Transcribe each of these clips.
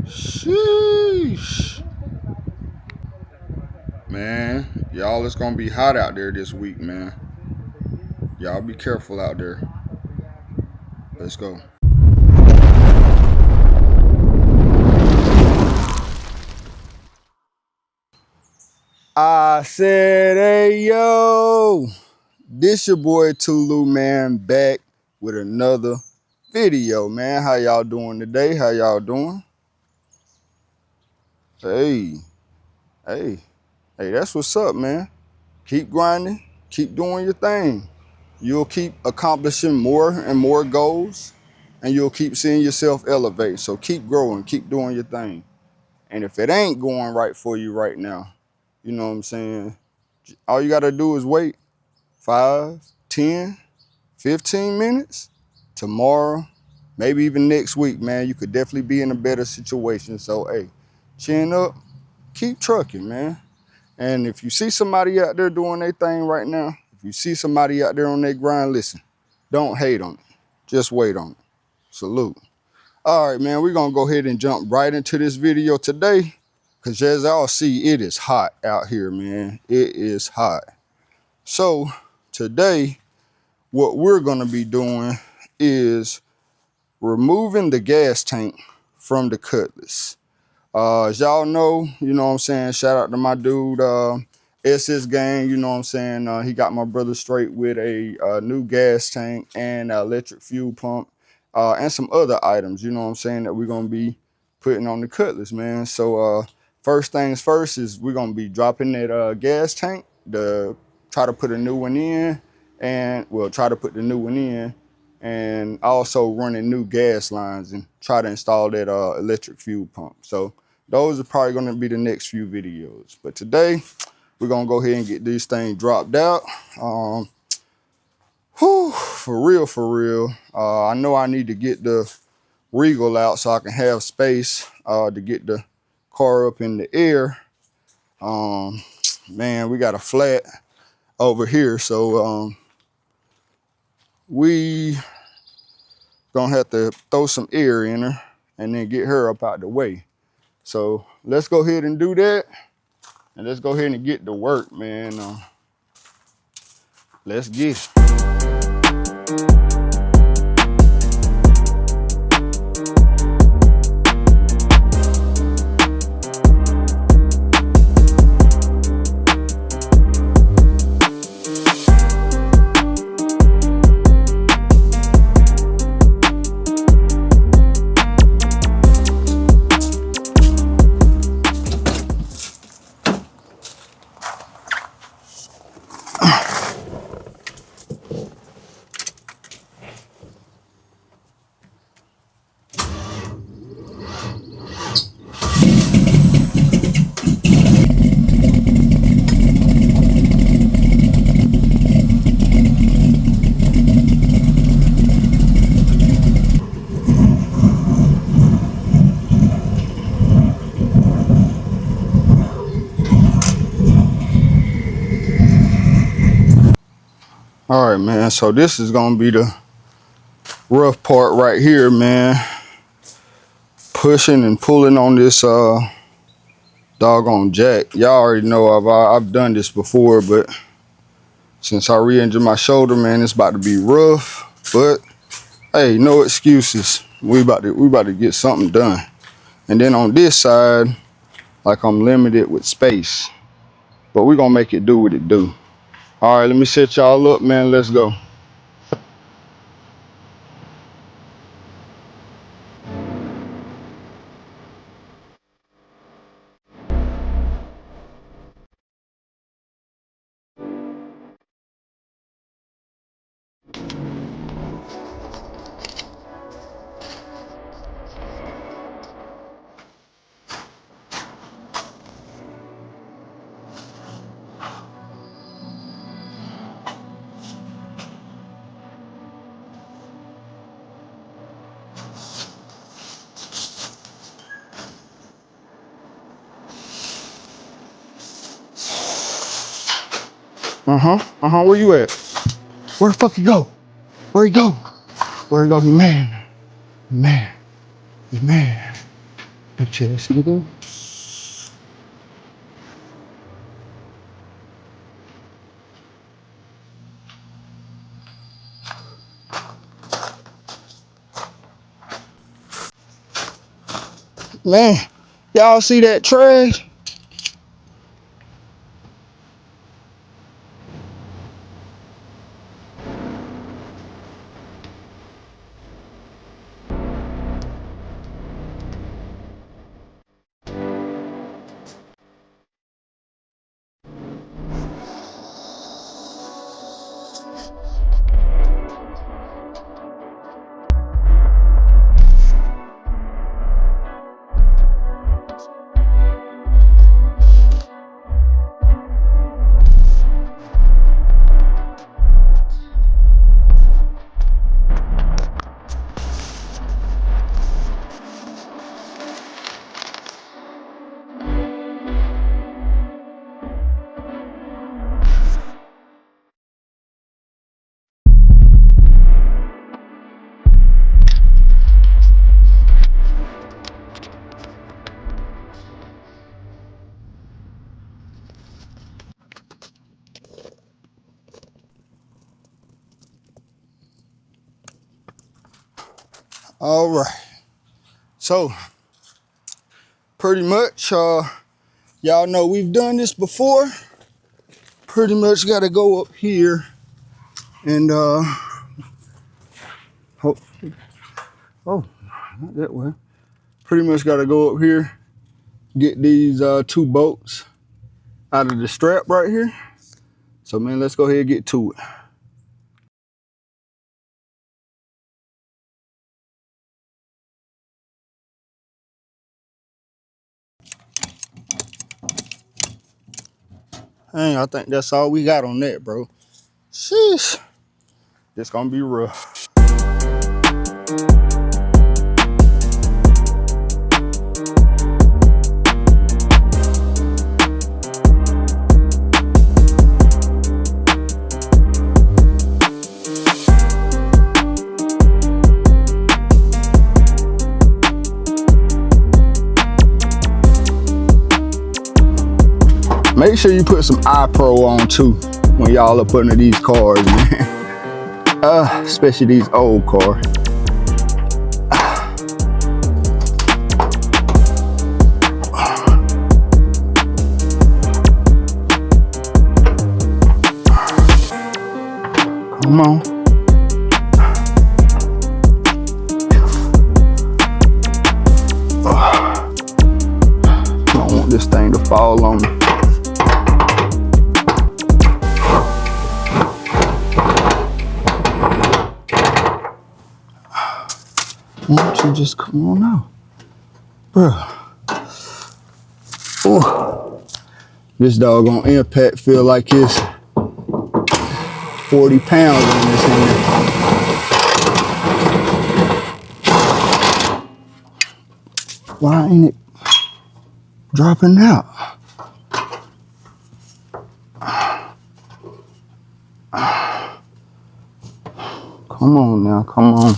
Sheesh. Man, y'all, it's gonna be hot out there this week, man. Y'all be careful out there. Let's go. I said, hey, yo. This your boy Tulu, man, back with another video, man. How y'all doing today? How y'all doing? Hey, hey, hey, that's what's up, man. Keep grinding, keep doing your thing. You'll keep accomplishing more and more goals, and you'll keep seeing yourself elevate. So keep growing, keep doing your thing. And if it ain't going right for you right now, you know what I'm saying? All you gotta do is wait 5, 10, 15 minutes. Tomorrow, maybe even next week, man, you could definitely be in a better situation. So, hey, chin up, keep trucking, man. And if you see somebody out there doing their thing right now, if you see somebody out there on their grind, listen, don't hate on it. Just wait on it. Salute. All right, man, we're going to go ahead and jump right into this video today because as y'all see, it is hot out here, man. It is hot. So today, what we're going to be doing is removing the gas tank from the Cutlass. As y'all know, you know what I'm saying, shout out to my dude, SS Gang, you know what I'm saying, he got my brother straight with a new gas tank and electric fuel pump, and some other items, you know what I'm saying, that we're going to be putting on the Cutlass, man. So first things first is we're going to be dropping that gas tank to try to put a new one in, and we'll try to put the new one in, and also running new gas lines and try to install that electric fuel pump. So those are probably going to be the next few videos. But today, we're going to go ahead and get this thing dropped out. For real. I know I need to get the Regal out so I can have space to get the car up in the air. Man, we got a flat over here, so we gonna have to throw some air in her and then get her up out the way. So let's go ahead and do that. And let's go ahead and get to work, man. Let's get it. All right, man, so this is gonna be the rough part right here, man. Pushing and pulling on this doggone jack. Y'all already know I've done this before, but since I re-injured my shoulder, man, it's about to be rough. But hey, no excuses. We about to get something done. And then on this side, like I'm limited with space, but we're gonna make it do what it do. All right, let me set y'all up, man. Let's go. Where you at? Where the fuck you go? Where he go? Where he go? Man. Chest, nigga. Man, y'all see that trash? All right. So, pretty much, y'all know we've done this before. Pretty much got to go up here and, oh, not that way. Pretty much got to go up here, get these two bolts out of the strap right here. So, man, let's go ahead and get to it. Dang, I think that's all we got on that, bro. Sheesh. It's gonna be rough. Make sure you put some iPro on too when y'all up under these cars, man. Especially these old cars. Come on. Don't want this thing to fall on me. Why don't you just come on out? Bro. Ooh. This doggone impact feel like it's 40 pounds on this hand. Why ain't it dropping out? Come on now, come on.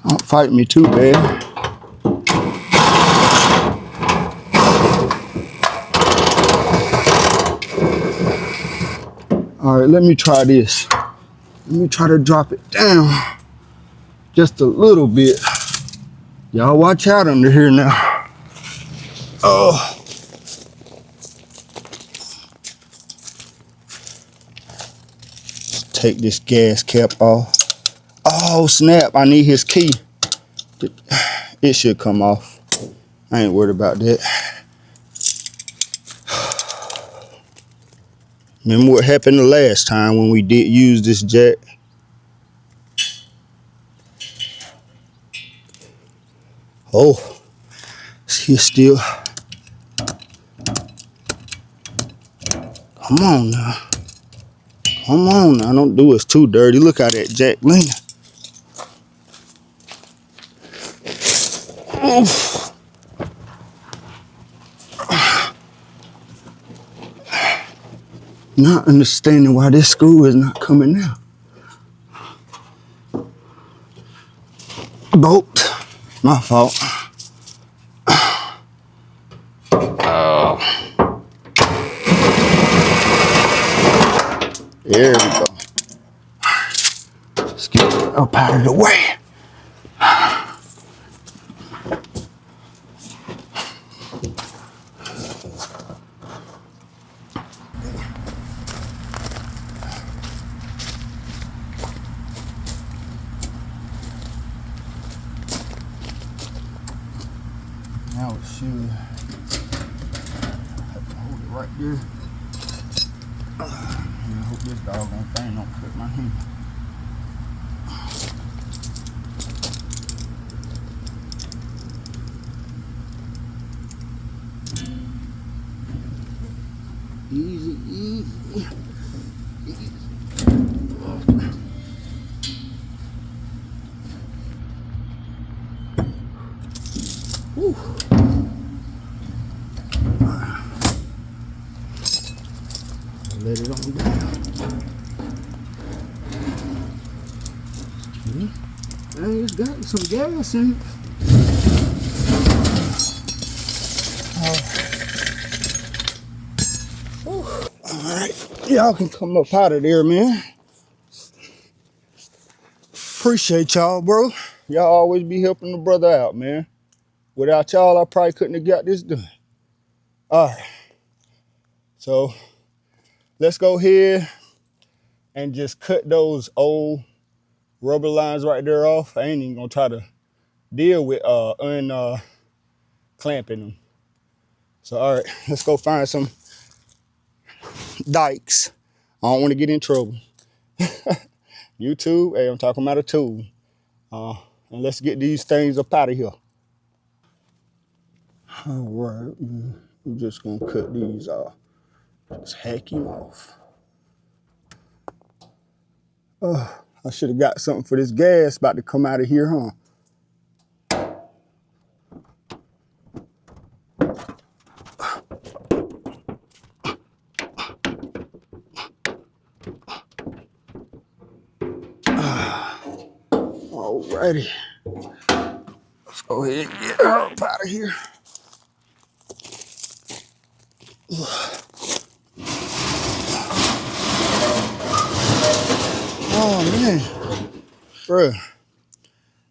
Don't fight me too bad. All right, let me try this. Let me try to drop it down just a little bit. Y'all watch out under here now. Oh. Take this gas cap off. Oh, snap, I need his key. It should come off. I ain't worried about that. Remember what happened the last time when we did use this jack? Oh, he's still. Come on now. Come on now, don't do us too dirty. Look how that jack leaning. Oof. Not understanding why this screw is not coming out. Bolt, my fault. There we go. Let's get it up out of the way. Now it should have to hold it right there. I hope this doggone thing don't cut my hand. Easy, easy. Whew. Let it on down. Hey, it's got some gas in it. Alright, y'all can come up out of there, man. Appreciate y'all, bro. Y'all always be helping the brother out, man. Without y'all, I probably couldn't have got this done. Alright. So, let's go ahead and just cut those old rubber lines right there off. I ain't even gonna try to deal with clamping them. So, all right, let's go find some dikes. I don't want to get in trouble. YouTube, hey, I'm talking about a tool. And let's get these things up out of here. All right, I'm just gonna cut these off. Just hack him off. I should have got something for this gas about to come out of here, huh? Alrighty. Let's go ahead and get her up out of here. Oh man, bruh,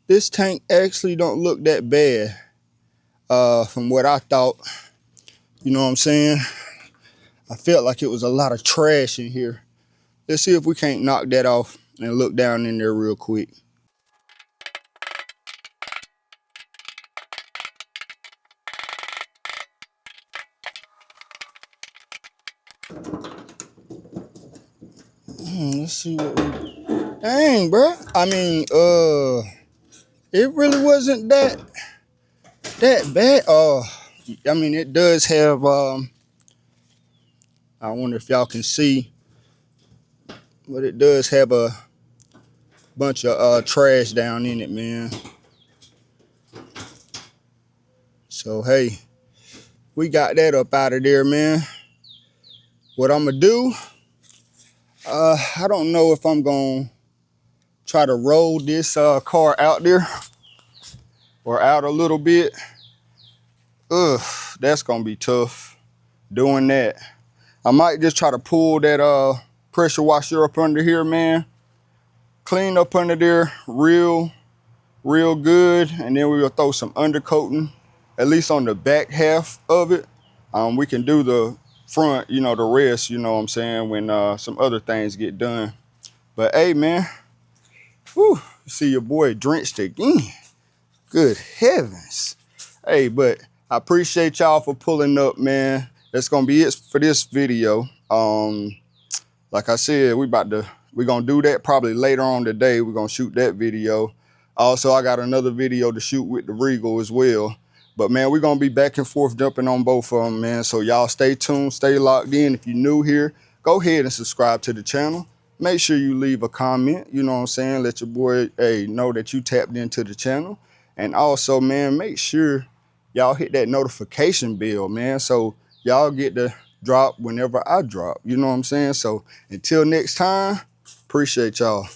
this tank actually don't look that bad from what I thought. You know what I'm saying? I felt like it was a lot of trash in here. Let's see if we can't knock that off and look down in there real quick. Let's see what we... Dang, bro. I mean, it really wasn't that bad. I mean, it does have, I wonder if y'all can see, but it does have a bunch of trash down in it, man. So, hey, we got that up out of there, man. What I'm gonna do, I don't know if I'm gonna try to roll this car out there or out a little bit. That's gonna be tough doing that. I might just try to pull that pressure washer up under here, man. Clean up under there real good, and then we will throw some undercoating, at least on the back half of it. We can do the front, you know, the rest, you know what I'm saying, when some other things get done. But hey, man, whew, see your boy drenched again. Good heavens. Hey, but I appreciate y'all for pulling up, man. That's gonna be it for this video. Like I said, we're gonna do that probably later on today. We're gonna shoot that video. Also, I got another video to shoot with the Regal as well. But man, we're gonna be back and forth jumping on both of them, man. So y'all stay tuned, stay locked in. If you're new here, go ahead and subscribe to the channel. Make sure you leave a comment, you know what I'm saying? Let your boy, hey, know that you tapped into the channel. And also, man, make sure y'all hit that notification bell, man, so y'all get the drop whenever I drop, you know what I'm saying? So until next time, appreciate y'all.